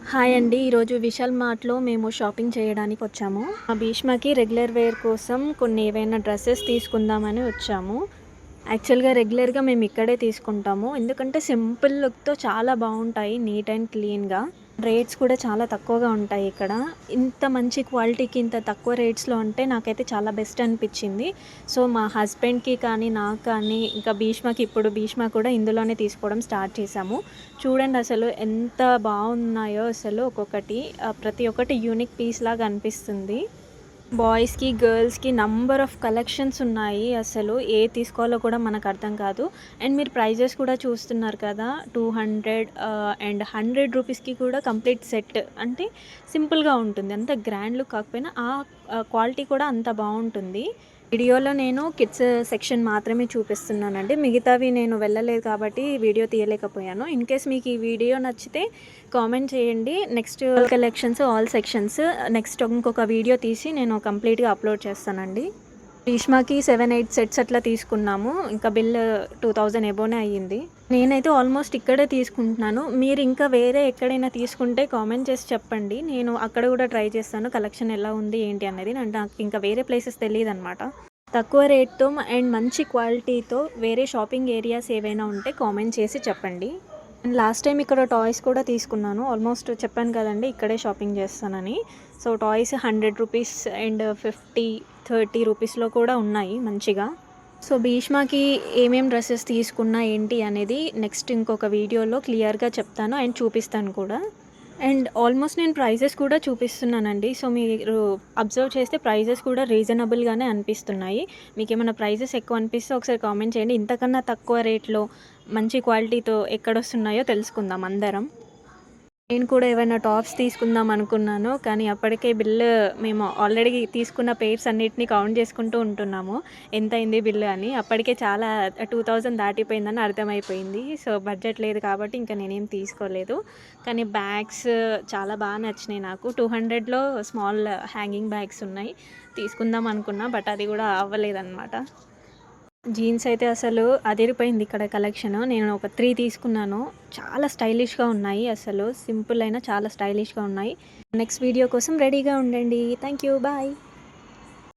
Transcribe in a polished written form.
Hi అండి. ఈరోజు విశాల్ మార్ట్‌లో మేము షాపింగ్ చేయడానికి వచ్చాము. మా భీష్మకి రెగ్యులర్ వేర్ కోసం కొన్ని ఏవైనా డ్రెసెస్ తీసుకుందామని వచ్చాము. యాక్చువల్‌గా రెగ్యులర్‌గా మేము ఇక్కడే తీసుకుంటాము. ఎందుకంటే సింపుల్ లుక్‌తో చాలా బావుంటాయి. నీట్ అండ్ క్లీన్‌గా. రేట్స్ కూడా చాలా తక్కువగా ఉంటాయి ఇక్కడ. ఇంత మంచి క్వాలిటీకి ఇంత తక్కువ రేట్స్‌లో అంటే నాకైతే చాలా బెస్ట్ అనిపిచ్చింది. సో, మా హస్బెండ్‌కి కానీ, నాకు కానీ, ఇంకా భీష్మ కూడా ఇందులోనే తీసుకోవడం స్టార్ట్ చేశాము. చూడండి అసలు ఎంత బాగున్నాయో అసలు ఒక్కొక్కటి. ప్రతి ఒక్కటి యూనిక్ పీస్‌లాగా అనిపిస్తుంది. బాయ్స్‌కి, గర్ల్స్‌కి నంబర్ ఆఫ్ కలెక్షన్స్ ఉన్నాయి. అసలు ఏది తీసుకోవాలో కూడా మనకు అర్థం కాదు. అండ్ మీరు ప్రైజెస్ కూడా చూస్తున్నారు కదా! 200 అండ్ 100 రూపీస్‌కి కూడా కంప్లీట్ సెట్. అంటే సింపుల్‌గా ఉంటుంది. అంత గ్రాండ్ లుక్ కాకపోయినా క్వాలిటీ కూడా అంత బావుంటుంది. వీడియోలో నేను కిడ్స్ సెక్షన్ మాత్రమే చూపిస్తున్నానండి. మిగతావి నేను వెళ్ళలేదు కాబట్టి వీడియో తీయలేకపోయాను. ఇన్‌కేస్ మీకు ఈ వీడియో నచ్చితే కామెంట్ చేయండి. Next collections, all sections next ఇంకొక వీడియో తీసి నేను కంప్లీట్‌గా అప్లోడ్ చేస్తానండి. భీష్మకి 7, 8 సెట్స్ అట్లా తీసుకున్నాము. ఇంకా బిల్ 2000 ఎబోనే అయ్యింది. నేనైతే ఆల్మోస్ట్ ఇక్కడే తీసుకుంటున్నాను. మీరు ఇంకా వేరే ఎక్కడైనా తీసుకుంటే కామెంట్ చేసి చెప్పండి. నేను అక్కడ కూడా ట్రై చేస్తాను. కలెక్షన్ ఎలా ఉంది ఏంటి అనేది. నాకు ఇంకా వేరే ప్లేసెస్ తెలీదనమాట. తక్కువ రేట్‌తో అండ్ మంచి క్వాలిటీతో వేరే షాపింగ్ ఏరియాస్ ఏవైనా ఉంటే కామెంట్ చేసి చెప్పండి. అండ్ లాస్ట్ టైం ఇక్కడ టాయ్స్ కూడా తీసుకున్నాను. ఆల్మోస్ట్ చెప్పాను కదండీ! ఇక్కడే షాపింగ్ చేస్తానని. సో, టాయ్స్ 100 రూపీస్ అండ్ 50, 30 రూపీస్‌లో కూడా ఉన్నాయి మంచిగా. సో, భీష్మకి ఏమేం డ్రెసెస్ తీసుకున్నా ఏంటి అనేది నెక్స్ట్ ఇంకొక వీడియోలో క్లియర్‌గా చెప్తాను అండ్ చూపిస్తాను కూడా. అండ్ ఆల్మోస్ట్ నేను ప్రైజెస్ కూడా చూపిస్తున్నానండి. సో, మీరు అబ్జర్వ్ చేస్తే ప్రైజెస్ కూడా రీజనబుల్‌గానే అనిపిస్తున్నాయి. మీకేమైనా ప్రైజెస్ ఎక్కువ అనిపిస్తే ఒకసారి కామెంట్ చేయండి. ఇంతకన్నా తక్కువ రేట్‌లో మంచి క్వాలిటీతో ఎక్కడొస్తున్నాయో తెలుసుకుందాం అందరం. నేను కూడా ఏవైనా టాప్స్ తీసుకుందాం అనుకున్నాను. కానీ అప్పటికే బిల్లు మేము ఆల్రెడీ తీసుకున్న పెయిర్స్ అన్నిటిని కౌంట్ చేసుకుంటూ ఉంటున్నాము. ఎంతయింది బిల్లు అని. అప్పటికే చాలా 2000 దాటిపోయిందని అర్థమైపోయింది. సో, బడ్జెట్ లేదు కాబట్టి ఇంకా నేనేం తీసుకోలేదు. కానీ బ్యాగ్స్ చాలా బాగా నచ్చినాయి నాకు. 200లో స్మాల్ హ్యాంగింగ్ బ్యాగ్స్ ఉన్నాయి. తీసుకుందాం అనుకున్నా. బట్ అది కూడా అవ్వలేదన్నమాట. జీన్స్ అయితే అసలు అదిరిపోయింది ఇక్కడ కలెక్షన్. నేను ఒక 3 తీసుకున్నాను. చాలా స్టైలిష్‌గా ఉన్నాయి అసలు. సింపుల్ అయినా చాలా స్టైలిష్‌గా ఉన్నాయి. నెక్స్ట్ వీడియో కోసం రెడీగా ఉండండి. Thank you. బాయ్.